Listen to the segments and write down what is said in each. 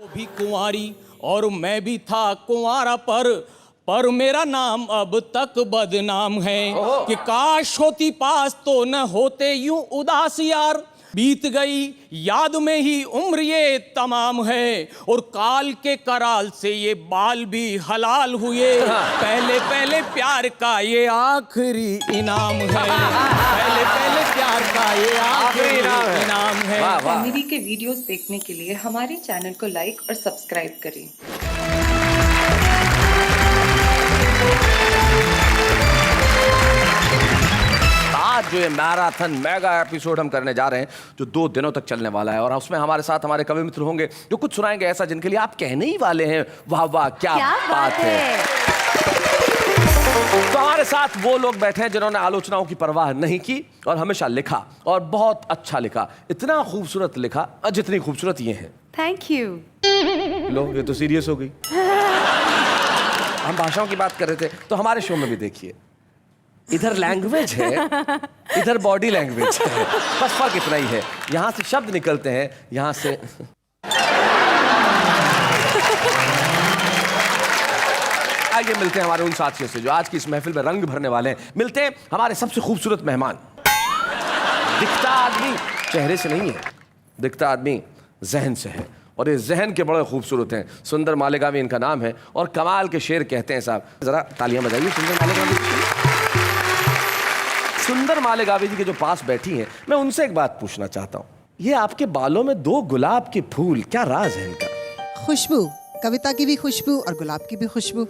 भी कुंवारी और मैं भी था कुंवारा पर मेरा नाम अब तक बदनाम है कि काश होती पास तो न होते यूं उदास यार। बीत गई याद में ही उम्र ये तमाम है और काल के कराल से ये बाल भी हलाल हुए। पहले पहले प्यार का ये आखिरी इनाम है, पहले पहले प्यार का ये आखिरी इनाम है। कॉमेडी के वीडियोस देखने के लिए हमारे चैनल को लाइक और सब्सक्राइब करें। आज जो ये मैराथन मेगा एपिसोड हम करने जा रहे हैं जो 2 दिनों तक चलने वाला है, और उसमें हमारे साथ हमारे कवि मित्र होंगे जो कुछ सुनाएंगे ऐसा जिनके लिए आप कहने ही वाले हैं वाह वाह क्या बात है। तो हमारे साथ वो लोग बैठे हैं जिन्होंने आलोचनाओं की परवाह नहीं की और हमेशा लिखा और बहुत अच्छा लिखा, इतना खूबसूरत लिखा जितनी खूबसूरत ये है। Thank you. लो ये तो सीरियस हो गई। हम भाषाओं की बात कर रहे थे तो हमारे शो में भी देखिए, इधर लैंग्वेज है इधर बॉडी लैंग्वेज है, बस फर्क इतना ही है। यहां से शब्द निकलते हैं, यहां से आइए मिलते हैं हमारे उन साथियों से जो आज की इस महफिल में रंग भरने वाले हैं। मिलते हैं हमारे सबसे खूबसूरत मेहमान। दिखता आदमी चेहरे से नहीं है, दिखता आदमी जहन से है, और ये जहन के बड़े खूबसूरत हैं। सुंदर मालेगावी इनका नाम है और कमाल के शेर कहते हैं साहब। जरा तालियां बजाइए सुंदर मालेगावी। सुंदर मालेगावी जी के जो पास बैठी हैं, मैं उनसे एक बात पूछना चाहता हूँ, ये आपके बालों में 2 गुलाब के फूल, क्या राज है इनका? खुशबू, कविता की भी खुशबू और गुलाब की भी खुशबू।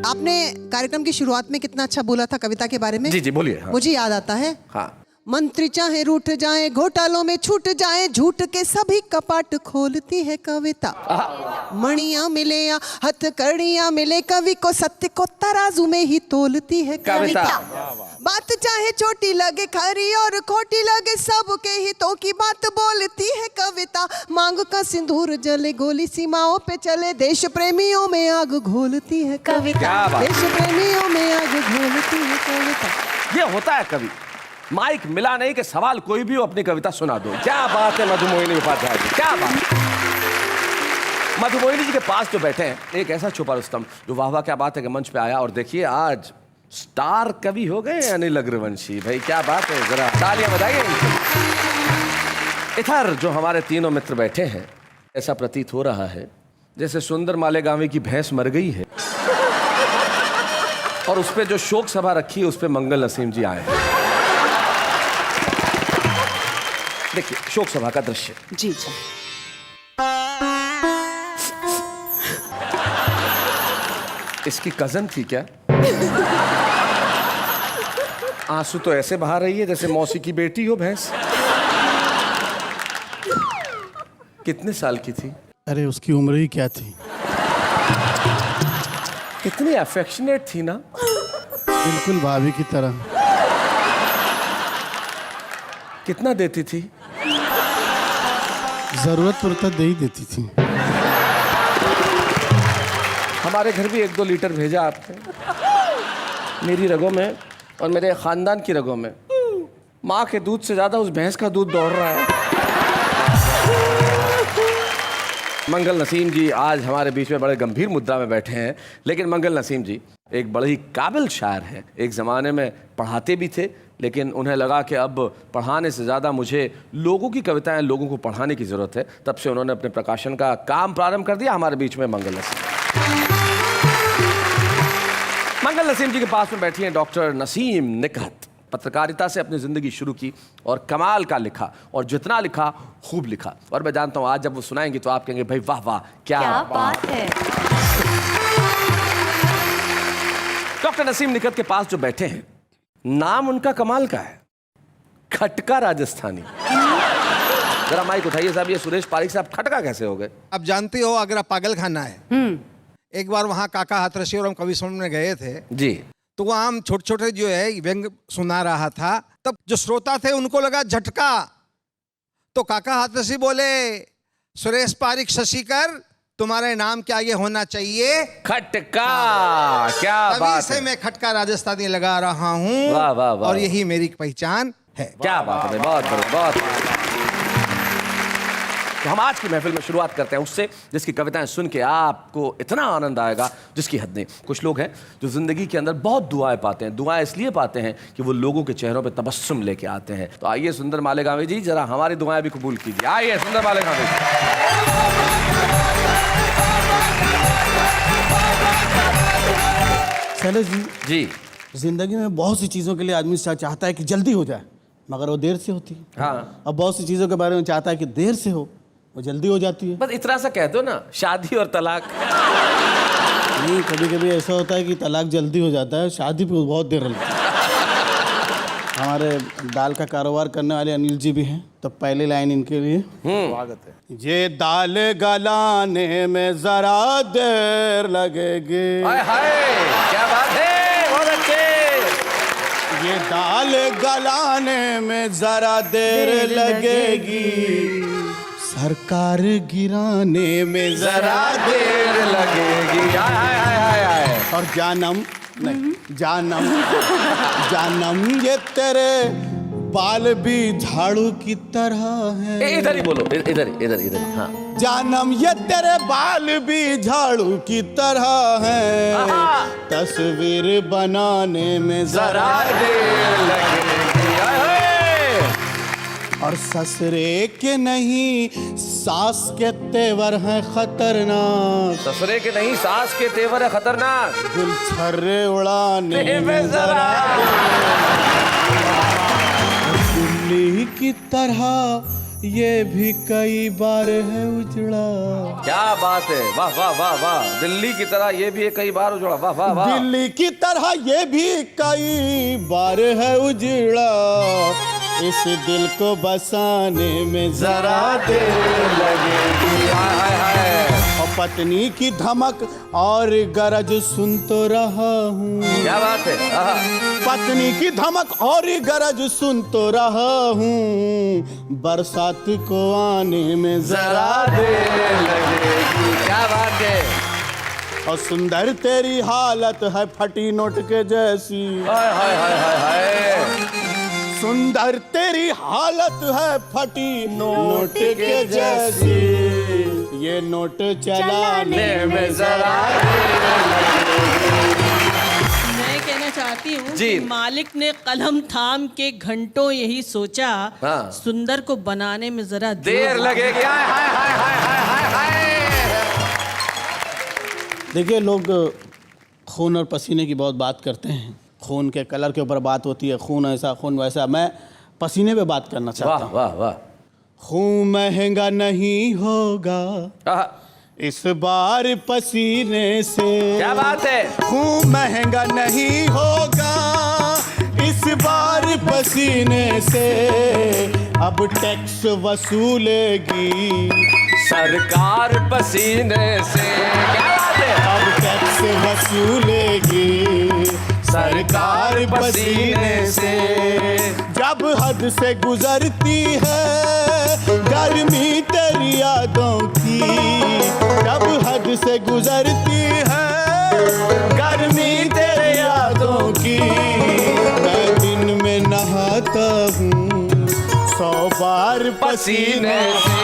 आपने कार्यक्रम की शुरुआत में कितना अच्छा बोला था कविता के बारे में। जी जी बोलिए। हाँ। मुझे याद आता है। हाँ। मंत्री चाहे रूठ जाए, घोटालों में छूट जाए, झूठ के सभी कपाट खोलती है कविता। मणियां मिले या हथकड़ियां मिले, कवि को सत्य को तराजू में ही तोलती है कविता। बात चाहे छोटी लगे खरी और खोटी लगे, सबके हितों की बात बोलती है कविता। मांग का सिंदूर जले, गोली सीमाओं पे चले, देश प्रेमियों में आग घोलती है कविता। देश प्रेमियों में आग घोलती है कविता। ये होता है कवि, माइक मिला नहीं कि सवाल कोई भी हो अपनी कविता सुना दो। क्या बात है मधुमोहिनी उपाध्याय जी, क्या बात। मधुमोहिनी जी के पास जो बैठे हैं एक ऐसा छुपा रुस्तम जो वाह वाह क्या बात है कि मंच पे आया, और देखिए आज स्टार कवि हो गए अनिल अग्रवंशी भाई, क्या बात है, जरा तालियां बजाइए। इधर जो हमारे तीनों मित्र बैठे हैं, ऐसा प्रतीत हो रहा है जैसे सुंदर मालेगावी की भैंस मर गई है और उस पर जो शोक सभा रखी है उस पर मंगल नसीम जी आए हैं। देखिए शोक सभा का दृश्य। जी जी। इसकी कजन थी क्या? आंसू तो ऐसे बहा रही है जैसे मौसी की बेटी हो भैंस। कितने साल की थी? अरे उसकी उम्र ही क्या थी। कितनी अफेक्शनेट थी ना, बिल्कुल भाभी की तरह। कितना देती थी? जरूरत पड़ता दे ही देती थी। हमारे घर भी 1-2 लीटर भेजा आपने। मेरी रगों में और मेरे खानदान की रगों में माँ के दूध से ज्यादा उस भैंस का दूध दौड़ रहा है। मंगल नसीम जी आज हमारे बीच में बड़े गंभीर मुद्रा में बैठे हैं, लेकिन मंगल नसीम जी एक बड़े ही काबिल शायर हैं। एक ज़माने में पढ़ाते भी थे, लेकिन उन्हें लगा कि अब पढ़ाने से ज़्यादा मुझे लोगों की कविताएं लोगों को पढ़ाने की ज़रूरत है। तब से उन्होंने अपने प्रकाशन का काम प्रारंभ कर दिया। हमारे बीच में मंगल नसीम जी के पास में बैठी हैं डॉक्टर नसीम निकहत। पत्रकारिता से अपनी ज़िंदगी शुरू की और कमाल का लिखा, और जितना लिखा खूब लिखा। और मैं जानता हूँ आज जब वो सुनाएंगी तो आप कहेंगे भाई वाह वाह क्या बात है। डॉक्टर नसीम निकहत के पास जो बैठे हैं, नाम उनका कमाल का है, खटका राजस्थानी। जरा माइक उठाइए साहब। ये सुरेश पारिक साहब खटका कैसे हो गए? आप जानते हो आगरा पागल खाना है। एक बार वहाँ काका हाथरसी और हम कवि सम्मेलन में गए थे जी, तो वहाँ हम छोटे छोटे जो है व्यंग सुना रहा था। तब जो श्रोता थे उनको लगा झटका, तो काका हाथरसी बोले सुरेश पारिक शशिकर तुम्हारे नाम के आगे होना चाहिए खटका। क्या बात से है। मैं खटका राजस्थानी लगा रहा हूँ। वाह वाह वाह। और यही मेरी पहचान है। क्या बात है, बहुत बढ़िया, बहुत। तो हम आज की महफिल में शुरुआत करते हैं उससे जिसकी कविताएं सुन के आपको इतना आनंद आएगा जिसकी हद नहीं। कुछ लोग हैं जो ज़िंदगी के अंदर बहुत दुआएं पाते हैं। दुआएं इसलिए पाते हैं कि वो लोगों के चेहरों पे तबस्सुम लेके आते हैं। तो आइए सुंदर मालेगांवी जी, जरा हमारी दुआएं भी कबूल कीजिए। आइए सुंदर मालेगांवी जी। शैलेश जी, जी जिंदगी में बहुत सी चीज़ों के लिए आदमी चाहता है कि जल्दी हो जाए, मगर वो देर से होती है। हाँ, अब बहुत सी चीज़ों के बारे में चाहता है कि देर से हो, वो जल्दी हो जाती है। बस इतना सा कह दो ना, शादी और तलाक। नहीं, कभी कभी ऐसा होता है कि तलाक जल्दी हो जाता है, शादी पे बहुत देर लगती है। हमारे दाल का कारोबार करने वाले अनिल जी भी हैं, तो पहली लाइन इनके लिए स्वागत है। ये दाल गलाने में जरा देर लगेगी, हाय हाय क्या बात है, बहुत अच्छे। ये दाल गलाने में जरा देर लगेगी, सरकार गिराने में जरा देर लगेगी। हाय हाय हाय हाय हाय। और जानम नहीं, जानम ये तेरे बाल भी झाड़ू की तरह है। इधर ही बोलो, इधर इधर इधर। हाँ, जानम ये तेरे बाल भी झाड़ू की तरह है, तस्वीर बनाने में जरा देर लगेगी। हाय हाय। और ससुरे के नहीं सास के तेवर हैं खतरनाक, ससुरे के नहीं सास के तेवर है खतरनाक, गुलछर्रे उड़ाने में जरा दिल्ली की तरह ये भी कई बार है उजड़ा। क्या बात है, वाह वाह वाह वाह। दिल्ली की तरह ये भी कई बार उजड़ा, वाह वाह वाह। दिल्ली की तरह ये भी कई बार है उजड़ा, इस दिल को बसाने में जरा देर लगेगी। हाय हाय हाय। और पत्नी की धमक और गरज सुन तो रहा हूँ, क्या बात है। आहा। पत्नी की धमक और गरज सुन तो रहा हूँ, बरसात को आने में जरा देर लगेगी। क्या बात है। और सुंदर तेरी हालत है फटी नोट के जैसी, हाय हाय हाय हाय हाय। सुंदर तेरी हालत है फटी नोट के जैसी, ये नोट चलाने में जरा मैं कहना चाहती हूँ जी। कि मालिक ने कलम थाम के घंटों यही सोचा, हाँ। सुंदर को बनाने में जरा देर लगेगी। हाय हाय हाय हाय हाय हाय हाय। देखिए, लोग खून और पसीने की बहुत बात करते हैं, खून के कलर के ऊपर बात होती है, खून ऐसा खून वैसा। मैं पसीने पे बात करना चाहता वाह हूँ। वाह वाह। खून महंगा नहीं होगा आहा। इस बार पसीने से, क्या बात है। खून महंगा नहीं होगा इस बार पसीने से, अब टैक्स वसूलेगी सरकार पसीने से। क्या बात है। अब टैक्स वसूलेगी सरकार पसीने से, जब हद से गुजरती है गर्मी तेरी यादों की, जब हद से गुजरती है गर्मी तेरी यादों की, मैं दिन में नहाता हूँ 100 बार पसीने से,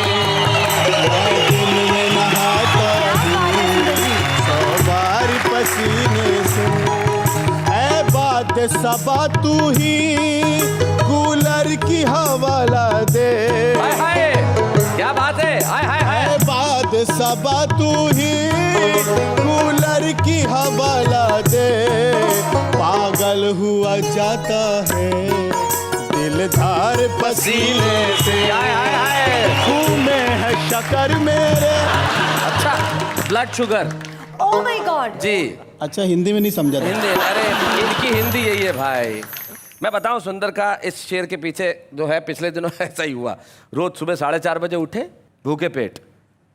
मैं दिन में नहाता हूँ 100 बार पसीने से। ऐ बात सबा तू ही कूलर की हवा ला दे, हाय हाय। क्या बात है। हाय हाय हाय। ऐ बात सबा तू ही कूलर की हवा ला दे, पागल हुआ जाता है दिलदार पसीने से। हाय हाय हाय। खून में है शक्कर मेरे। अच्छा, blood sugar. Oh my god. जी। अच्छा, हिंदी में नहीं समझा था। हिंदी, अरे इनकी हिंदी यही है भाई। मैं बताऊं, सुंदर का इस शेर के पीछे जो है, पिछले दिनों ऐसा ही हुआ। रोज सुबह 4:30 बजे उठे, भूखे पेट,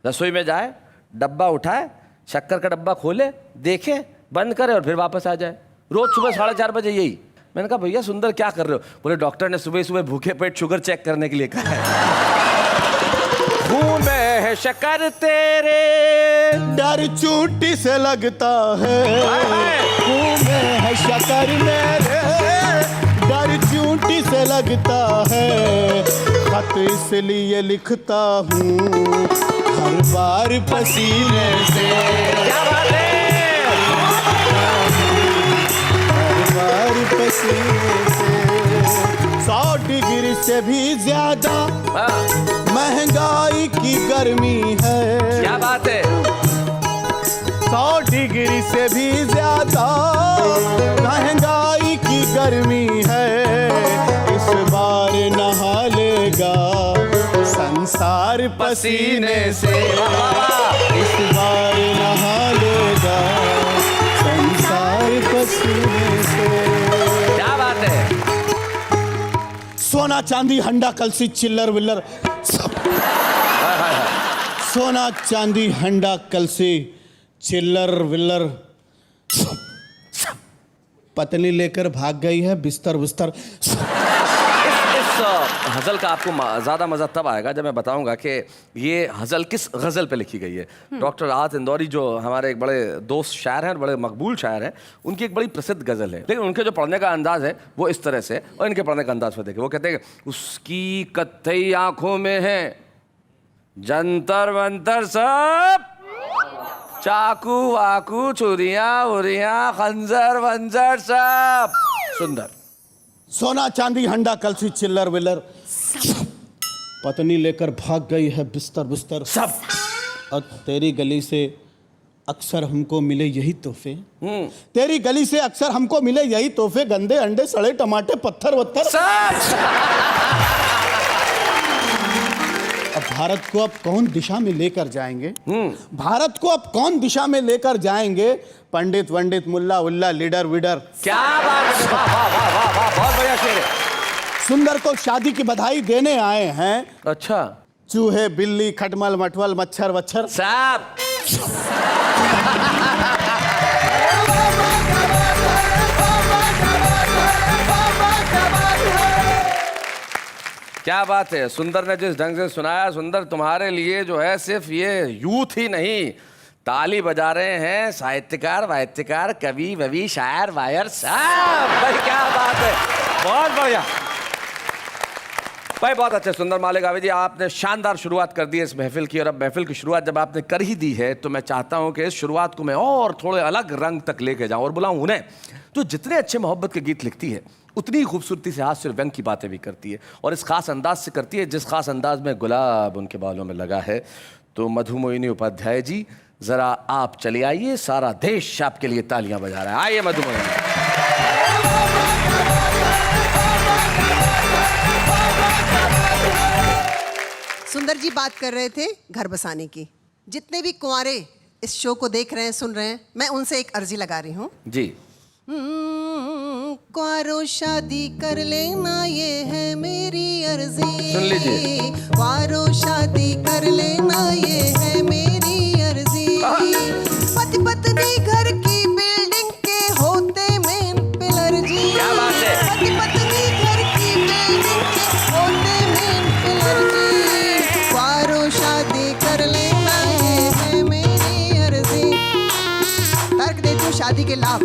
रसोई में जाए, डब्बा उठाए, शक्कर का डब्बा खोले, देखे, बंद करे और फिर वापस आ जाए। रोज सुबह 4:30 बजे यही। मैंने कहा भैया सुंदर क्या कर रहे हो? बोले डॉक्टर ने सुबह सुबह भूखे पेट शुगर चेक करने के लिए कहा है। खून में है शक्कर तेरे, डर चूटी से लगता है, खून में है शक्कर मेरे, डर चूटी मिट्टी से लगता है, खत इसलिए लिखता हूँ हर बार पसीने से। क्या बात है, हर बार पसीने से। 100 डिग्री से भी ज्यादा महंगाई की गर्मी है। क्या बात है, 100 डिग्री से भी ज्यादा महंगाई की गर्मी है। इस बार नहा लेगा संसार पसीने से। इस बार नहा लेगा संसार पसीने से। क्या बात है, सोना चांदी हंडा कलसी चिल्लर विल्लर सब। सोना चांदी हंडा कलसी चिल्लर विल्लर सब। पत्नी लेकर भाग गई है बिस्तर बिस्तर। इस हज़ल का आपको ज़्यादा मज़ा तब आएगा जब मैं बताऊंगा कि ये हज़ल किस गज़ल पे लिखी गई है। डॉक्टर राहत इंदौरी जो हमारे एक बड़े दोस्त शायर हैं, बड़े मकबूल शायर हैं, उनकी एक बड़ी प्रसिद्ध गज़ल है, लेकिन उनके जो पढ़ने का अंदाज़ है वो इस तरह से, और इनके पढ़ने का अंदाज़ में देखिए। वो कहते हैं कि उसकी कत्थई आँखों में है जंतर मंतर सब, चाकू वाकू छुरियाँ उरियाँ खंजर वंजर सब। सुंदर। सोना चांदी हंडा कलसी चिल्लर विल्लर सब। पत्नी लेकर भाग गई है बिस्तर बिस्तर सब। और तेरी गली से अक्सर हमको मिले यही तोहफे। तेरी गली से अक्सर हमको मिले यही तोहफे, गंदे अंडे सड़े टमाटे पत्थर वत्थर सब। अब भारत को अब कौन दिशा में लेकर जाएंगे? भारत को अब कौन दिशा में लेकर जाएंगे? पंडित वंडित मुल्ला उल्ला लीडर विडर। क्या बात है, वाह वाह वाह वाह वाह, बहुत बढ़िया शेर है। सुंदर को शादी की बधाई देने आए हैं। अच्छा। चूहे बिल्ली खटमल मटमल मच्छर वच्छर साहब। क्या बात है, सुंदर ने जिस ढंग से सुनाया, सुंदर तुम्हारे लिए जो है सिर्फ ये यूथ ही नहीं, ताली बजा रहे हैं साहित्यकार वाहित्यकार कवि ववि शायर वायर साहब। भाई क्या बात है, बहुत बढ़िया भाई, बहुत अच्छे। सुंदर मालेगावी जी, आपने शानदार शुरुआत कर दी है इस महफिल की, और अब महफिल की शुरुआत जब आपने कर ही दी है तो मैं चाहता हूं कि इस शुरुआत को मैं और थोड़े अलग रंग तक लेके जाऊं और बुलाऊं उन्हें जो जितने अच्छे मोहब्बत के गीत लिखती है उतनी ही खूबसूरती से हास्य और व्यंग की बातें भी करती है, और इस खास अंदाज से करती है जिस खास अंदाज में गुलाब उनके बालों में लगा है। तो मधु मोहिनी उपाध्याय जी, जरा आप चले आइए, सारा देश आपके लिए तालियां बजा रहा है। आइए मधु मोहिनी। सुंदर जी बात कर रहे थे घर बसाने की। जितने भी कुंवारे इस शो को देख रहे हैं, सुन रहे हैं, मैं उनसे एक अर्जी लगा रही हूँ। जी। कुंवारो शादी कर लेना, ये है मेरी अर्जी। सुन लीजिए। कुंवारो शादी कर लेना, ये है मेरी अर्जी। पति पत्नी घर की बिल्डिंग के होते मेन पिलर जी। क्या बात है। पति पत्नी घर की बिल्डिंग के होते मेन पिलर जी। कुंवारो शादी कर लेना, ये है मेरी अर्जी। तर्क देती हूँ शादी के लाभ।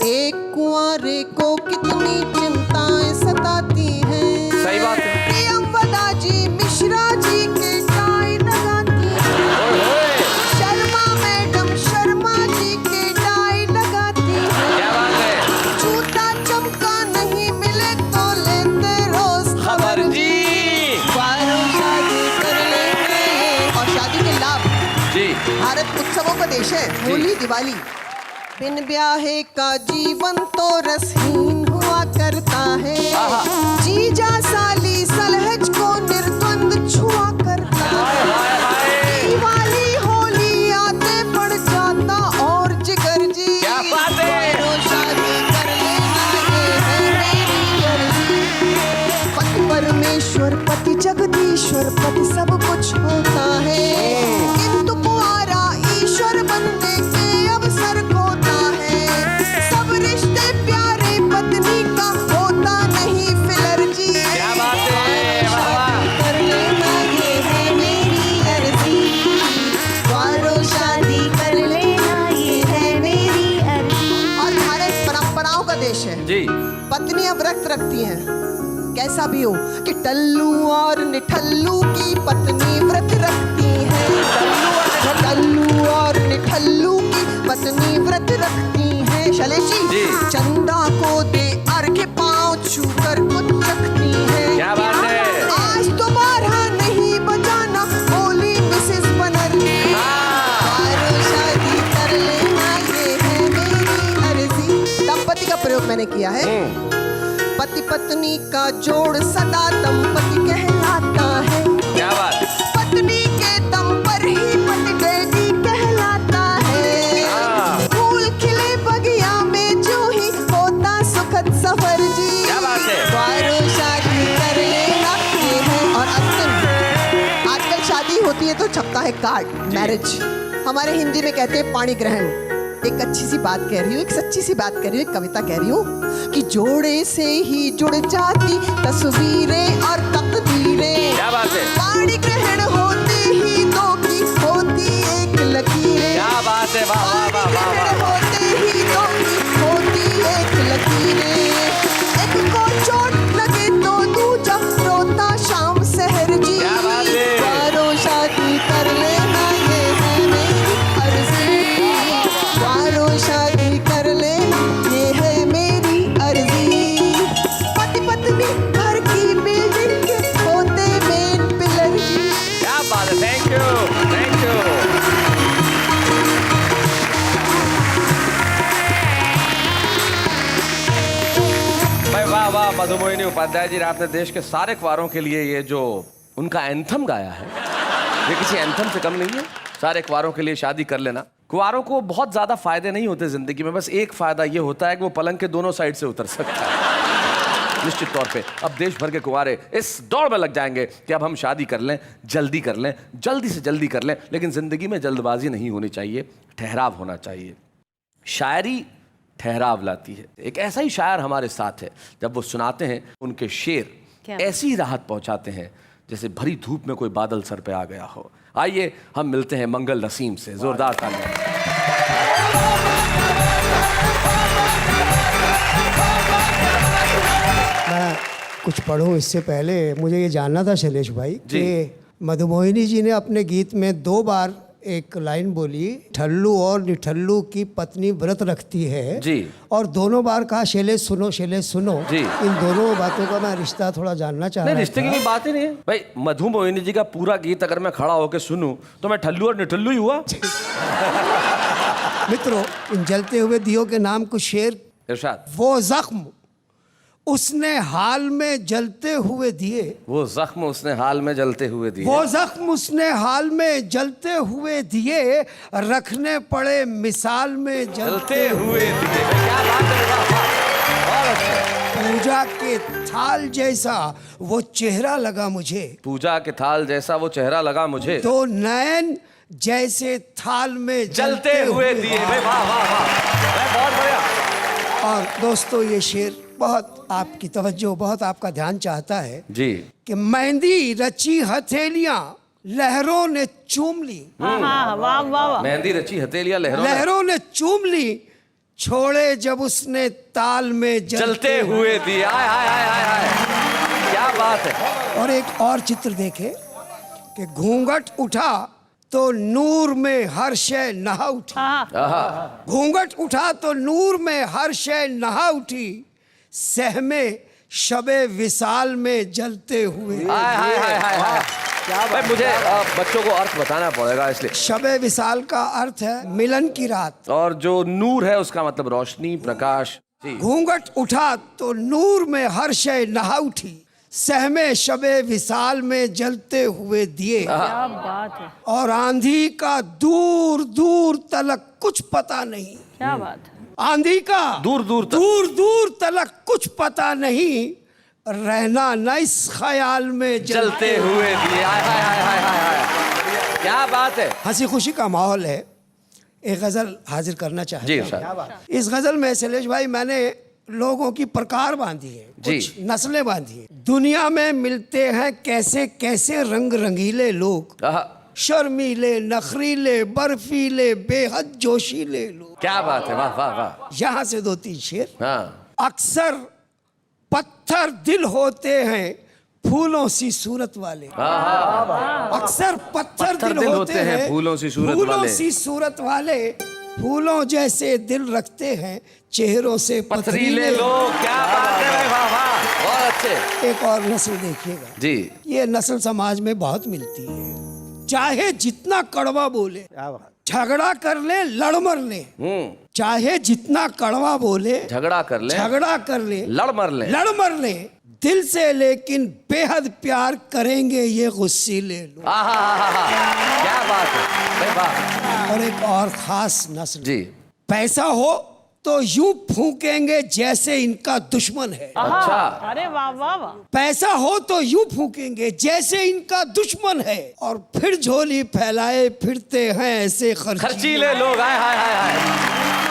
एक कुंवारे को कितनी चिंताएं सताती हैं। सही बात है। प्रियंवदा जी मिश्रा जी के टाई लगाती हैं। शर्मा मैडम शर्मा जी के टाई लगाती हैं। क्या बात है। जूता चमका नहीं मिले तो लेते रोज खबर जी। कुंवारों शादी कर लेंगे। और शादी के लाभ जी। भारत उत्सवों का देश है। होली दिवाली बिन ब्याहे का जीवन तो रसहीन हुआ करता है। जीजा साली सलहज को निर्द्वंद छुआ करता है। दिवाली होली आते पड़ जाता और जिगर जी। क्या बात है। शादी कर लेना, ये है मेरी अर्जी। पति परमेश्वर पति जगदीश्वर पति सब कुछ होता है, किंतु कुंवारा ईश्वर बनने के अवसर खोता है। सब रिश्ते प्यारे पत्नी का होता नहीं फिलर जी। क्या बात है। कर लेना, ये है मेरी अर्जी। कुंवारों शादी कर लेना, ये है मेरी अर्जी। और भारत परंपराओं का देश है। जी। पत्नियां व्रत रखती हैं, कैसा भी हो, कि टल्लू और निठल्लू की पत्नी व्रत रखती है। टल्लू और निठल्लू की पत्नी व्रत रखती है। शैलेश जी, चंदा को दे अर्घ्य पांव छूकर कुछ रखती है। क्या बात है? आज तो बारह नहीं बजाना, बोली मिसेस बनर्जी। शादी कर लेना, ये है मेरी अर्जी। दंपति का प्रयोग मैंने किया है। पति पत्नी का जोड़ सदा दंपति कहलाता है। क्या बात? पत्नी के दम पर ही पति डैडी कहलाता है। फूल खिले बगिया में जो ही होता सुखद सफर जी। क्या बात है? द्वारों शादी कर लेना, ये है। और अंतिम, आजकल शादी होती है तो छपता है कार्ड, मैरिज। हमारे हिंदी में कहते हैं पाणी ग्रहण। एक अच्छी सी बात कह रही हूँ, एक सच्ची सी बात कह रही हूँ, एक कविता कह रही हूँ कि जोड़े से ही जुड़ जाती तस्वीरें और तकदीरें। क्या बात है? पाणी ग्रहण होते ही दो की होती एक लकीरें। क्या बात है? वाह वाह वाह वाह ग्रहण वाह। होते ही दो की होती एक लकीरें। एक को चोट लगे तो दूजा रोता शाम सहर जी। क्या बात है? द्वारों शादी कर लेना, ये है मेरी अर्जी। द्वारों शादी कर लेना, ये है मेरी अर्जी। पति पत्नी घर की बिल्डिंग के होते मेन पिलर जी। क्या बात है? Thank you, thank you. भाई वाह वाह, मधुमोहिनी उपाध्याय जी, आपने देश के सारे कुंवारों के लिए ये जो उनका एंथम गाया है, ये किसी एंथम से कम नहीं है। सारे कुंवारों के लिए शादी कर लेना। कुंवारों को बहुत ज्यादा फायदे नहीं होते जिंदगी में, बस एक फायदा ये होता है कि वो पलंग के दोनों साइड से उतर सकता है। निश्चित तौर पे अब देश भर के कुंवारे इस दौड़ में लग जाएंगे कि अब हम शादी कर लें, जल्दी कर लें, जल्दी से जल्दी कर लें। लेकिन जिंदगी में जल्दबाजी नहीं होनी चाहिए, ठहराव होना चाहिए। शायरी ठहराव लाती है। एक ऐसा ही शायर हमारे साथ है, जब वो सुनाते हैं उनके शेर ऐसी राहत पहुंचाते हैं जैसे भरी धूप में कोई बादल सर पे आ गया हो। आइए हम मिलते हैं मंगल नसीम से। जोरदार तालियां। मैं कुछ पढ़ूं इससे पहले मुझे ये जानना था शैलेश भाई कि मधुमोहिनी जी ने अपने गीत में 2 बार एक लाइन बोली, ठल्लू और निठल्लू की पत्नी व्रत रखती है जी, और दोनों बार कहा शैलेश सुनो, शैलेश सुनो जी। इन दोनों बातों का मैं रिश्ता थोड़ा जानना चाह रहा था। रिश्ते की बात ही नहीं है भाई। मधुमोहिनी जी का पूरा गीत अगर मैं खड़ा होकर सुनूं तो मैं ठल्लू और निठल्लू ही हुआ। मित्रों, इन जलते हुए दियों के नाम कुछ शेर। इरशाद। वो जख्म उसने हाल में जलते हुए दिए, वो जख्म उसने हाल में जलते हुए दिए, वो जख्म उसने हाल में जलते हुए दिए, रखने पड़े मिसाल में जलते हुए दिए। क्या बात है, वाह, वाह। बहुत अच्छा। पूजा के थाल जैसा वो चेहरा लगा मुझे, पूजा के थाल जैसा वो चेहरा लगा मुझे, तो नयन जैसे थाल में जलते हुए दिए। भाई वाह वाह वाह, बहुत बढ़िया। और दोस्तों, ये शेर बहुत आपकी तवज्जो, बहुत आपका ध्यान चाहता है जी कि मेहंदी रची हथेलियां लहरों ने चूम ली, वाह वाह वाह। मेहंदी रची हथेलियां लहरों ने चूम ली, छोड़े जब उसने ताल में जलते हुए दिए। आय हाय हाय हाय हाय, क्या बात है। और एक और चित्र देखे कि घूंघट उठा तो नूर में हर शय नहा उठी, घूंघट उठा तो नूर में हर शय नहा उठी, सहमे शबे विसाल में जलते हुए। हाय हाय हाय हाय हाय। भाई मुझे बच्चों को अर्थ बताना पड़ेगा, इसलिए शबे विसाल का अर्थ है मिलन की रात, और जो नूर है उसका मतलब रोशनी, प्रकाश। जी। घूंघट उठा तो नूर में हर शय नहा उठी, सहमे शबे विसाल में जलते हुए दिए, क्या बात है, और आंधी का दूर दूर तलक कुछ पता नहीं, क्या बात है। आंधी का दूर दूर तक। दूर दूर तलक कुछ पता नहीं, रहना न इस ख्याल में जलते हुए दिए। हाय हाय हाय हाय हाय हाय, क्या बात है। हंसी खुशी का माहौल है। एक गजल हाजिर करना चाहता जी हूं। सर। इस गजल में शैलेश भाई मैंने लोगों की प्रकार बांधी है, जी। कुछ नस्लें बांधी है। दुनिया में मिलते हैं कैसे कैसे रंग रंगीले लोग, शर्मीले, नखरीले, बर्फीले, बेहद जोशीले लोग। क्या बात है, वाह वाह वाह। यहाँ से 2-3 शेर। हाँ। अक्सर पत्थर दिल होते हैं फूलों सी सूरत वाले। अक्सर पत्थर दिल होते हैं फूलों सी सूरत फूलों वाले। सी सूरत वाले, फूलों जैसे दिल रखते हैं चेहरों से पथरीले लोग। क्या बात है भाई, वाह वाह, बहुत अच्छे। एक और नस्ल देखिएगा जी, ये नस्ल समाज में बहुत मिलती है। चाहे जितना कड़वा बोले, झगड़ा कर ले, लड़ मर ले, चाहे जितना कड़वा बोले, झगड़ा कर ले, झगड़ा कर ले, लड़ मर ले, लड़ मर ले दिल से, लेकिन बेहद प्यार करेंगे ये गुस्सीले लोग। क्या बात है भाई, वाह। और एक और खास नस्ल, जी, पैसा हो तो यूं फूकेंगे जैसे इनका दुश्मन है। अच्छा, अरे वाह वाह वाह। पैसा हो तो यूं फूकेंगे जैसे इनका दुश्मन है, और फिर झोली फैलाए फिरते हैं ऐसे खर्चीले लोग। हाय हाय हाय हाय,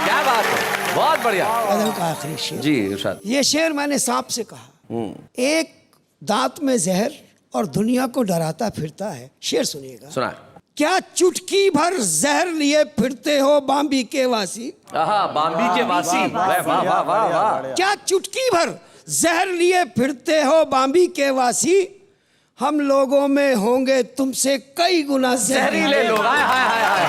क्या बात है, बहुत बढ़िया। गजल का आखिरी शेर, जी इरशाद। ये शेर मैंने सांप से कहा। एक दांत में जहर और दुनिया को डराता फिरता है। शेर सुनिएगा। सुना। क्या चुटकी भर जहर लिए फिरते हो बाम्बी के वासी? बाम्बी के वासी, वाह वाह वाह वाह वाह। क्या चुटकी भर जहर लिए फिरते हो बाम्बी के वासी? हम लोगों में होंगे तुमसे कई गुना जहरीले लोग। हाय हाय हाय हाय,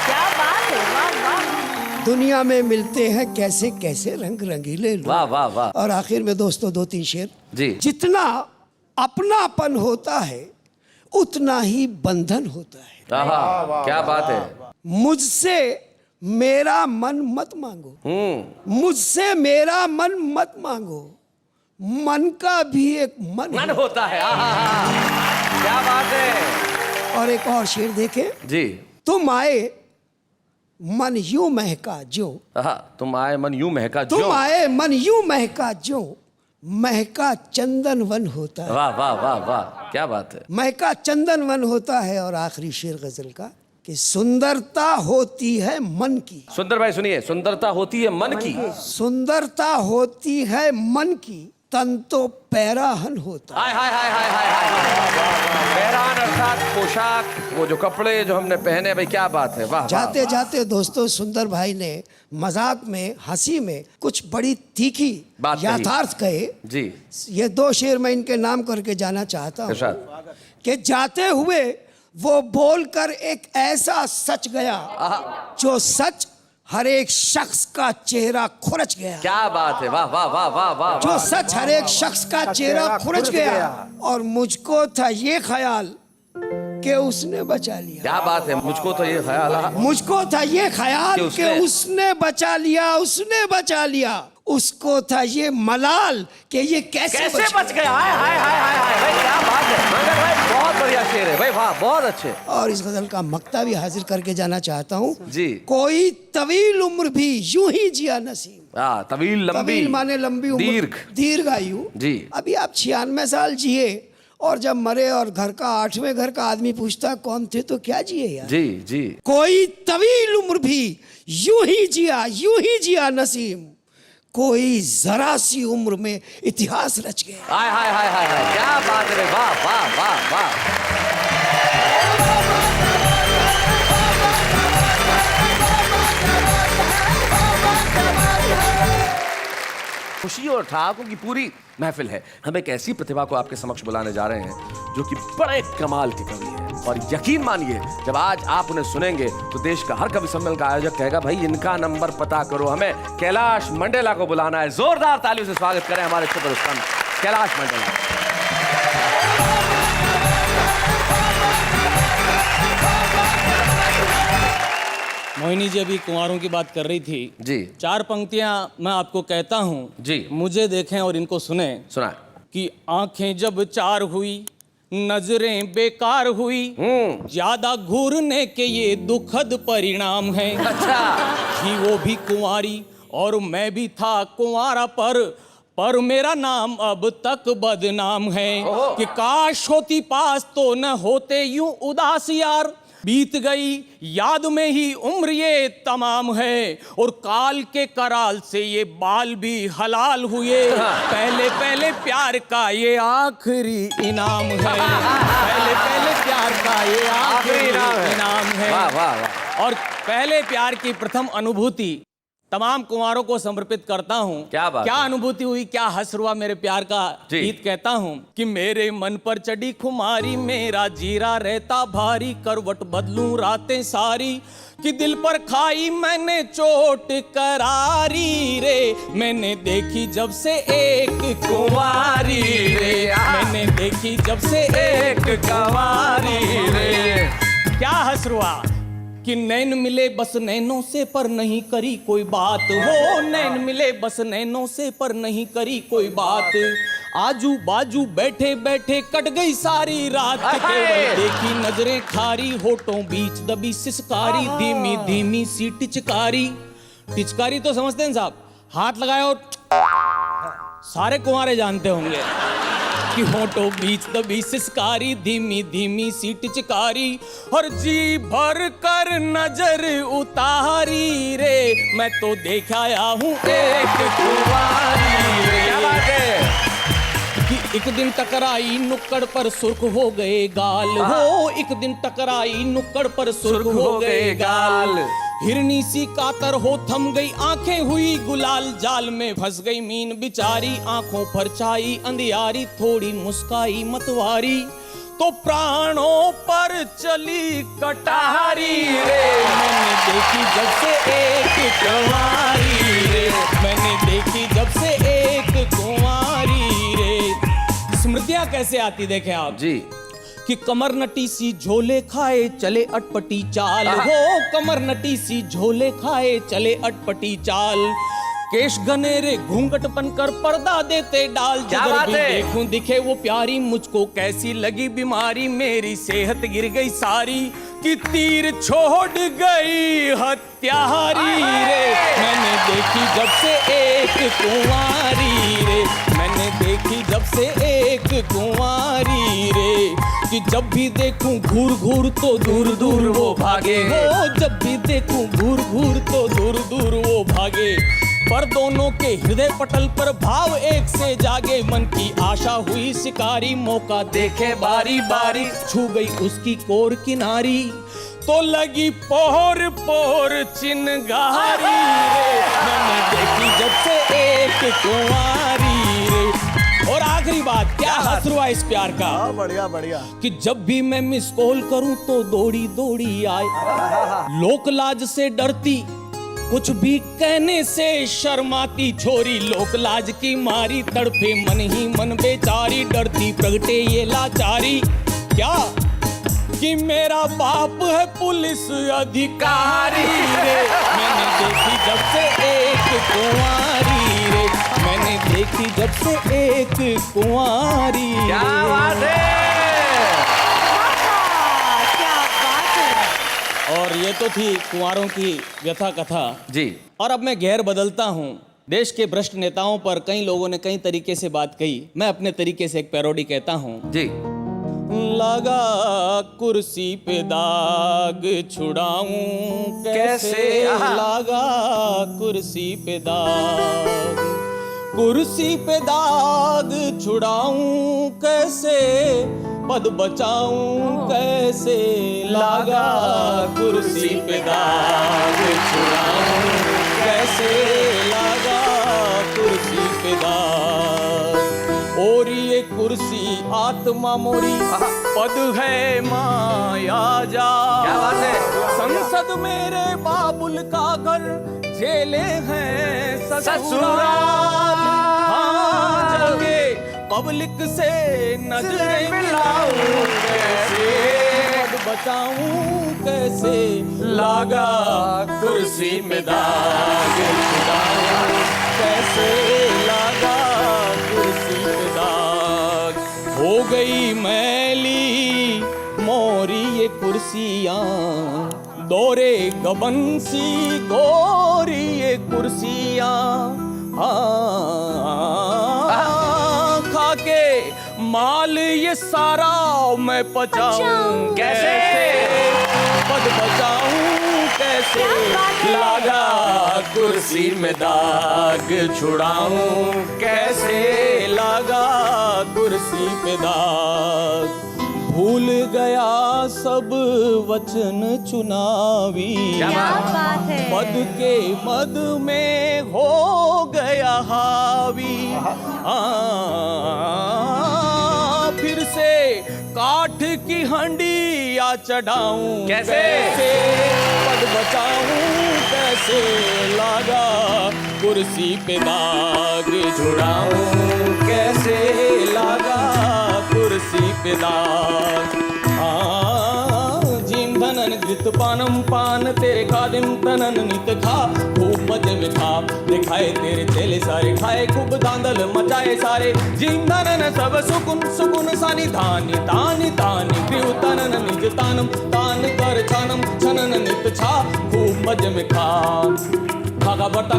क्या बात है, वाह वाह। दुनिया में मिलते हैं कैसे कैसे रंग रंगीले लोग। वाह वाह वाह। और आखिर में दोस्तों 2-3 शेर। जी। जितना अपनापन होता है उतना ही बंधन होता है। क्या बात है। मुझसे मेरा मन मत मांगो, मुझसे मेरा मन मत मांगो, मन का भी एक मन होता है। क्या बात है। और एक और शेर देखें। जी। तुम आए मन यूं महका जो, तुम आए मन यूं महका जो, तुम आए मन यूं महका जो, महका चंदन वन होता है। वाह वाह वाह वाह, क्या बात है। महका चंदन वन होता है। और आखिरी शेर गजल का कि सुंदरता होती है मन की। सुंदर भाई सुनिए, सुंदरता होती है मन की, सुंदरता होती है मन की, तन तो पैराहन होता है। हाय हाय हाय हाय हाय। पैरान अर्थात पोशाक, वो जो कपड़े जो हमने पहने, भाई क्या बात है, वाह। जाते जाते दोस्तों सुंदर भाई ने मजाक में, हंसी में कुछ बड़ी तीखी बात कही। यथार्थ कहे। जी। ये 2 शेर मैं इनके नाम करके जाना चाहता हूँ इरशाद। कि जाते हुए वो बोलकर एक ऐसा सच गया जो सच हर एक शख्स का चेहरा खुरच गया। क्या बात है, वाह वाह वाह वाह वाह। जो सच हर एक शख्स का चेहरा खुरच गया। और मुझको था ये ख्याल कि उसने बचा लिया। क्या बात है, मुझको तो ये ख्याल आया, मुझको था ये ख्याल कि उसने बचा लिया, उसने बचा लिया। उसको था ये मलाल कि ये कैसे बच गया। हाय हाय हाय हाय हाय, भाई क्या बात है मंगल भाई, बहुत बढ़िया शेर है भाई, वाह बहुत अच्छे। और इस गजल का मक्ता भी हाजिर करके जाना चाहता हूँ। जी। कोई तवील उम्र भी यूं ही जिया नसीम। तवील लंबी, तवील माने लंबी उम्र, दीर्घ, दीर्घायु। जी। अभी आप 96 साल जिए और जब मरे और घर का 8वें घर का आदमी पूछता कौन थे तो क्या जिए यार। जी जी। कोई तवील उम्र भी यूं ही जिया नसीम, कोई जरा सी उम्र में इतिहास रच गया। हाय हाय हाय हाय हाय, क्या बात है, वाह वाह वाह वाह। खुशी और ठहाकों की पूरी महफिल है। हम एक ऐसी प्रतिभा को आपके समक्ष बुलाने जा रहे हैं जो कि बड़े कमाल के कवि हैं। और यकीन मानिए जब आज आप उन्हें सुनेंगे तो देश का हर कवि सम्मेलन का आयोजक कहेगा भाई इनका नंबर पता करो, हमें कैलाश मंडेला को बुलाना है। जोरदार तालियों से स्वागत करें हमारे सुपरस्टार कैलाश मंडेला। मोहिनी जी अभी कुंवारों की बात कर रही थी जी। 4 पंक्तियां मैं आपको कहता हूं जी। मुझे देखें और इनको सुने। सुना। कि आंखें जब 4 हुई, नजरें बेकार हुई, ज्यादा घूरने के ये दुखद परिणाम है। अच्छा। थी वो भी कुंवारी और मैं भी था कुंवारा, पर मेरा नाम अब तक बदनाम है। कि काश होती पास तो न होते यूं उदास यार, बीत गई याद में ही उम्र ये तमाम है। और काल के कराल से ये बाल भी हलाल हुए, पहले पहले प्यार का ये आखिरी इनाम है। पहले पहले प्यार का ये आखिरी इनाम है। वाह वाह वाह। और पहले प्यार की प्रथम अनुभूति तमाम कुंवारों को समर्पित करता हूँ। क्या बात क्या है। अनुभूति हुई, क्या हसरुआ मेरे प्यार का जी। गीत कहता हूँ कि मेरे मन पर चढ़ी खुमारी, मेरा जीरा रहता भारी, करवट बदलूं रातें सारी, कि दिल पर खाई मैंने चोट करारी रे, मैंने देखी जब से एक कुंवारी रे, मैंने देखी जब से एक कुंवारी रे। क्या हसरुआ कि नैन मिले बस नैनों से पर नहीं करी कोई बात हो, नैन मिले बस नैनों से पर नहीं करी कोई बात, आजू बाजू बैठे बैठे कट गई सारी रात, केवल देखी नजरें खारी, होठों बीच दबी सिसकारी, धीमी धीमी सी टिचकारी। टिचकारी तो समझते हैं साहब, हाथ लगाए और सारे कुंवारे जानते होंगे कि होठों बीच दबी सिसकारी, धीमी धीमी सी टिचकारी, और जी भर कर नजर उतारी रे, मैं तो देख आया हूँ एक कुंवारी रे। क्या बात है कि एक दिन टकराई नुक्कड़ पर सुर्ख हो गए गाल हो, एक दिन टकराई नुक्कड़ पर सुर्ख हो गए गाल, हिरनी सी कातर हो थम गई आंखें हुई गुलाल, जाल में फंस गई मीन बिचारी, आंखों पर छाई अंधियारी, थोड़ी मुस्काई मतवारी, तो प्राणों पर चली कटारी रे, मैंने देखी जब से एक कुंवारी रे, मैंने देखी जब से एक कुंवारी रे। स्मृतियां कैसे आती देखे आप जी। कि कमर नटी सी झोले खाए चले अटपटी चाल हो, कमर नटी सी झोले खाए चले अटपटी चाल, केश घनेरे घूंघट बनकर पर्दा देते डाल, जिधर भी देखूं दिखे वो प्यारी, मुझको कैसी लगी बीमारी, मेरी सेहत गिर गई सारी, कि तीर छोड़ गई हत्यारी रे, मैंने देखी जब से एक कुंवारी रे, मैंने देखी जब से एक कुंवारी रे, कि जब भी देखूं घूर घूर तो दूर दूर वो भागे हो, जब भी देखूं घूर घूर तो दूर दूर वो भागे, पर दोनों के हृदय पटल पर भाव एक से जागे, मन की आशा हुई शिकारी, मौका देखे बारी बारी, छू गई उसकी कोर किनारी, तो लगी पोर पोर चिनगारी रे, मैंने देखी जब से एक कुंवारी रे। और आखिरी बात, क्या हसरुआ इस प्यार का, बढ़िया बढ़िया। कि जब भी मैं मिस कॉल करूं तो दौड़ी दौड़ी आए, लोक लाज से डरती कुछ भी कहने से शर्माती छोरी, लोक लाज की मारी तड़पे मन ही मन बेचारी, डरती प्रगटे ये लाचारी, क्या कि मेरा बाप है पुलिस अधिकारी रे, मैंने देखी जब से एक कुंवारी रे, मैंने देखी जब से एक कुंवारी रे। क्या बात है, क्या बात है। और ये तो थी कुंवारों की व्यथा कथा जी। और अब मैं घेर बदलता हूँ। देश के भ्रष्ट नेताओं पर कई लोगों ने कई तरीके से बात कही, मैं अपने तरीके से एक पैरोडी कहता हूँ। जी। लगा कुर्सी पे दाग छुड़ाऊं कैसे, लगा कुर्सी पे दाग, कुर्सी पे दाग छुड़ाऊं कैसे, पद बचाऊं कैसे, लगा कुर्सी पे दाग छुड़ाऊं कैसे, लगा कुर्सी पे दाग, और ये कुर्सी आत्मा मोरी, पद है माया जा। क्या बात है, संसद मेरे बाबुल का घर, जेले हैं ससुराल, हाँ जाके पब्लिक से नजरें मिलाऊं कैसे, पद बचाऊं कैसे, लगा कुर्सी में दाग छुड़ाऊं कैसे, लगा कुर्सी पे दाग, हो गई मैली मोरी ये कुर्सियां, दौरे गबन सी गोरी ये कुर्सियां, खाके माल ये सारा मैं पचाऊं कैसे, पद बचाऊं कैसे, लगा कुर्सी में दाग छुड़ाऊं कैसे, लगा कुर्सी पे दाग, भूल गया सब वचन चुनावी, क्या बात है। मद के मद में हो गया हावी। फिर से काठ की हंडिया चढ़ाऊं कैसे? पद बचाऊं कैसे, लागा कुर्सी पे दाग जुड़ाऊं कैसे, लागा कुर्सी पे दाग। जीम धनन घृत पानम पान तेरे खादिम तनन नित खा, खूब मजे में खा दिखाए तेरे चेले सारे, खाए खूब धांधल मचाए सारे। जीम धनन सब सुकुन सुकुन सानी धानी तानी तानी, प्रिय तनन निज तानम तान कर छानम छनन नित छा, खूब मजे में खा। खागा बढ़ता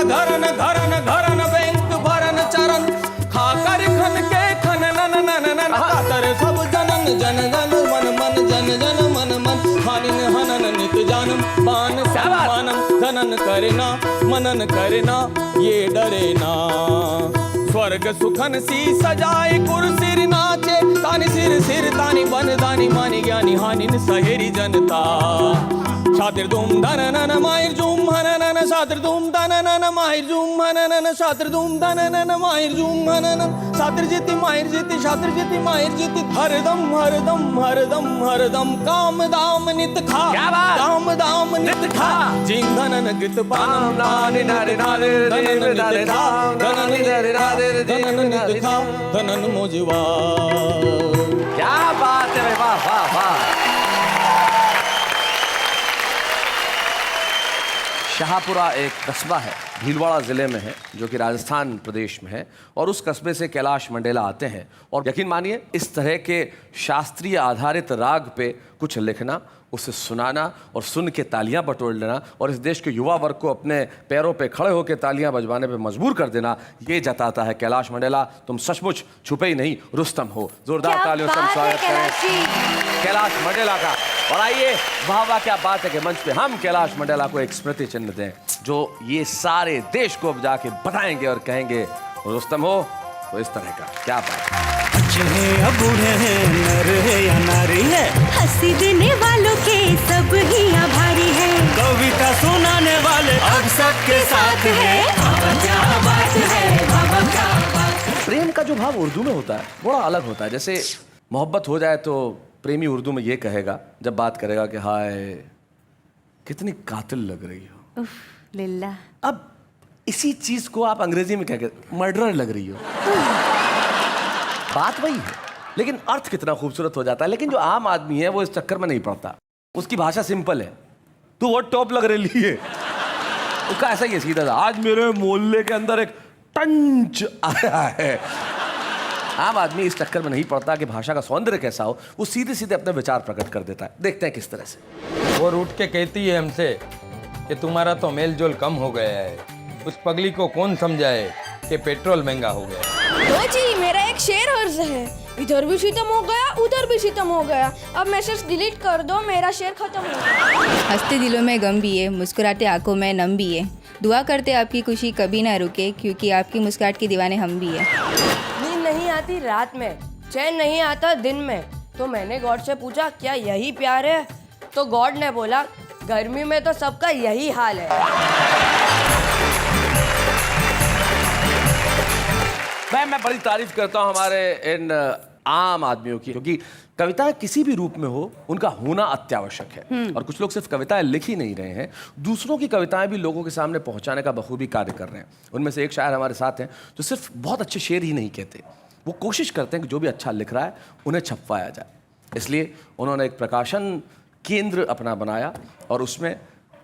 घरन घरन घरन बैंक भरन चरण, खाकर खन के खन नन नन नन कातर सब जनन जन जन मन मन जन जन मन मन, हानिन हनन नित जानम पान सम्मानम, धनन करना मनन करना ये डरे ना। स्वर्ग सुखन सी सजाए कुर्सिर नाचे, तानी सिर सिर तानी बन दानी मानी ज्ञानी, हानिन सहेरी जनता। शातिर धूम धन नन माहिर जूम हन नन, शातिर धूम धन नन माहिर जूम हन नन, शातिर धूम धन नन माहिर जूम हन नन, शातिर जीती माहिर जीती शातिर जीती माहिर जीती, हरदम हरदम हरदम हरदम काम दाम नित खा, काम दाम नित खा। जिन धनन गीत पानम नानी नारे नारे धनन नित खा, धनन धनन नित खा, धनन मोजवा। क्या बात है, वाह वाह वाह। शाहपुरा एक कस्बा है, भीलवाड़ा ज़िले में है, जो कि राजस्थान प्रदेश में है, और उस कस्बे से कैलाश मंडेला आते हैं। और यकीन मानिए, इस तरह के शास्त्रीय आधारित राग पे कुछ लिखना, उसे सुनाना और सुन के तालियां बटोर लेना और इस देश के युवा वर्ग को अपने पैरों पे खड़े होकर तालियां बजवाने पे मजबूर कर देना, ये जताता है कैलाश मंडेला तुम सचमुच छुपे ही नहीं रुस्तम हो। जोरदार तालियों से स्वागत करें कैलाश मंडेला का। और आइए, वाह वाह, क्या बात है कि मंच पे हम कैलाश मंडेला को एक स्मृति चिन्ह दें, जो ये सारे देश को अब जाके बताएंगे और कहेंगे रुस्तम हो तो इस तरह का। क्या बात है। बच्चे हैं या बूढ़े हैं, नर है या नारी है, हंसी देने वालों के सब ही आभारी है, कविता सुनाने वाले अब सबके साथ है। बाबा क्या बात है, बाबा क्या बात है। प्रेम का जो भाव उर्दू में होता है बड़ा अलग होता है। जैसे मोहब्बत हो जाए तो प्रेमी उर्दू में ये कहेगा जब बात करेगा कि हाय कितनी कातिल लग रही हो। उफ, लिल्ला। अब इसी चीज को आप अंग्रेजी में क्या कहते, मर्डरर लग रही हो। बात वही है, लेकिन अर्थ कितना खूबसूरत हो जाता है। लेकिन जो आम आदमी है वो इस चक्कर में नहीं पड़ता, उसकी भाषा सिंपल है, तू वो टॉप लग रही है, उसका ऐसा ही है सीधा सा। आज मेरे मोहल्ले के अंदर एक टंच आया है। आम आदमी इस चक्कर में नहीं पड़ता कि भाषा का सौंदर्य कैसा हो, वो सीधे सीधे अपने विचार प्रकट कर देता है। देखते हैं किस तरह से। वो रूठ के कहती है हमसे कि तुम्हारा तो मेल जोल कम हो गया है, उस पगली को कौन समझाए कि पेट्रोल महंगा हो गया। तो जी मेरा एक शेर अर्ज है, इधर भी सितम हो गया उधर भी सितम हो गया, अब मैसेज डिलीट कर दो, मेरा शेर खत्म हो गया। हंसते दिलों में गम भी है, मुस्कुराते आंखों में नम भी है, दुआ करते आपकी खुशी कभी ना रुके, क्योंकि आपकी मुस्कुराहट के दीवाने हम भी है। नींद नहीं आती रात में, चैन नहीं आता दिन में, तो मैंने गॉड से पूछा क्या यही प्यार है, तो गॉड ने बोला गर्मी में तो सबका यही हाल है। मैं बड़ी तारीफ करता हूं हमारे इन आम आदमियों की, क्योंकि कविताएं किसी भी रूप में हो उनका होना अत्यावश्यक है। और कुछ लोग सिर्फ कविताएं लिख ही नहीं रहे हैं, दूसरों की कविताएं भी लोगों के सामने पहुंचाने का बखूबी कार्य कर रहे हैं। उनमें से एक शायर हमारे साथ हैं जो सिर्फ बहुत अच्छे शेर ही नहीं कहते, वो कोशिश करते हैं कि जो भी अच्छा लिख रहा है उन्हें छपवाया जाए। इसलिए उन्होंने एक प्रकाशन केंद्र अपना बनाया और उसमें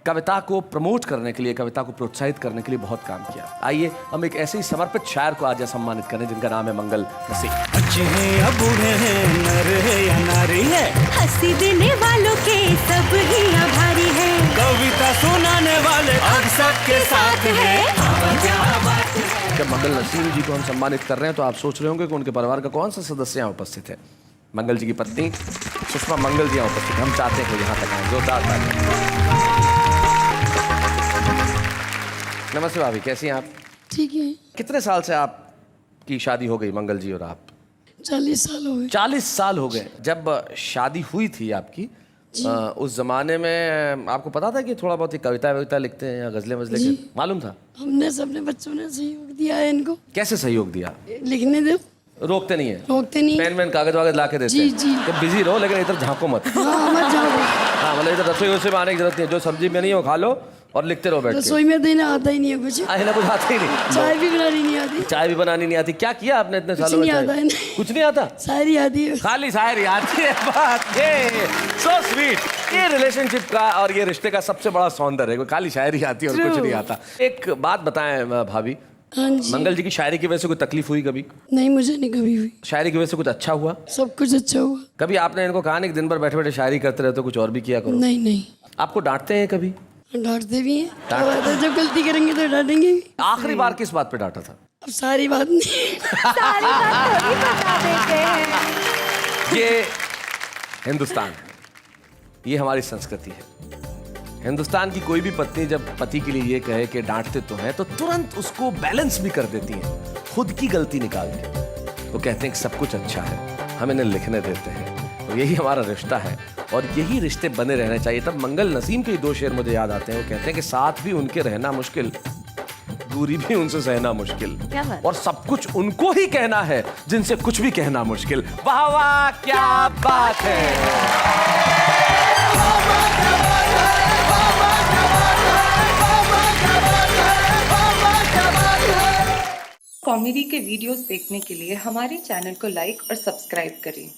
कविता को प्रमोट करने के लिए, कविता को प्रोत्साहित करने के लिए बहुत काम किया। आइए हम एक ऐसे ही समर्पित शायर को आज सम्मानित करें जिनका नाम है मंगल नसीम। बच्चे हैं या बूढ़े हैं, नर है या नारी है, हंसी देने वालों के सब ही आभारी है, कविता सुनाने वाले अब सबके साथ है। बाबा क्या बात है। जब मंगल नसीम जी को हम सम्मानित कर रहे हैं तो आप सोच रहे होंगे कि उनके परिवार का कौन सा सदस्य यहाँ उपस्थित है। मंगल जी की पत्नी सुषमा मंगल जी यहाँ उपस्थित। हम चाहते हैं कि यहाँ तक आए। जोरदार तालियां। नमस्ते भाभी, कैसी हैं आप? ठीक है। कितने साल से आपकी शादी हो गई मंगल जी और आप? 40 साल हो गए। 40 साल हो गए। जब शादी हुई थी आपकी उस जमाने में आपको पता था कि थोड़ा बहुत ही कविता वविता लिखते हैं या गजलें वजलें मालूम था? हमने सबने बच्चों ने सहयोग दिया है इनको। कैसे सहयोग दिया? लिखने दो। रोकते नहीं है? रोकते नहीं। पेन वेन कागज वागज ला के देते हैं? जी। तो बिजी रहो लेकिन इधर झांको मत। हाँ मत जाओ। हाँ मतलब इधर रसोई वसोई में आने की जरूरत नहीं है। जो सब्जी में नहीं हो खा लो और लिखते रहो बैठ के। रसोई में देना आता ही नहीं है कुछ। ना कुछ आता ही नहीं। चाय भी बनानी नहीं आती। चाय भी बनानी नहीं आती। क्या किया आपने इतने सालों में? नहीं आता है। कुछ नहीं आता? शायरी आती है। खाली शायरी आती है। बात ये सो स्वीट। ये रिलेशनशिप का और ये रिश्ते का सबसे बड़ा सौंदर्य है। खाली शायरी आती है और कुछ नहीं आता। एक बात बताएं भाभी, हाँ जी। मंगल जी की शायरी की वजह से कोई तकलीफ हुई कभी? नहीं, मुझे नहीं कभी हुई। शायरी की वजह से कुछ अच्छा हुआ? सब कुछ अच्छा हुआ। कभी आपने इनको कहा नहीं कि दिन भर बैठे बैठे शायरी करते रहते हो, कुछ और भी किया करो? नहीं। आपको डांटते हैं कभी? डांटते भी हैं। तो जब गलती करेंगे तो डांटेंगे। आखिरी बार किस बात पे डांटा था? अब सारी बात नहीं। सारी बात थोड़ी बता देते हैं। ये हिंदुस्तान, ये हमारी संस्कृति है। हिंदुस्तान की कोई भी पत्नी जब पति के लिए ये कहे कि डांटते तो हैं तो तुरंत उसको बैलेंस भी कर देती हैं, खुद की गलती निकाल के। वो कहते हैं कि सब कुछ अच्छा है, हम इन्हें लिखने देते हैं। और यही हमारा रिश्ता है और यही रिश्ते बने रहने चाहिए। तब मंगल नसीम के 2 शेर मुझे याद आते हैं। वो कहते हैं कि साथ भी उनके रहना मुश्किल, दूरी भी उनसे सहना मुश्किल, और सब कुछ उनको ही कहना है जिनसे कुछ भी कहना मुश्किल। वाह वाह क्या बात है। कॉमेडी के वीडियोस देखने के लिए हमारे चैनल को लाइक और सब्सक्राइब करें।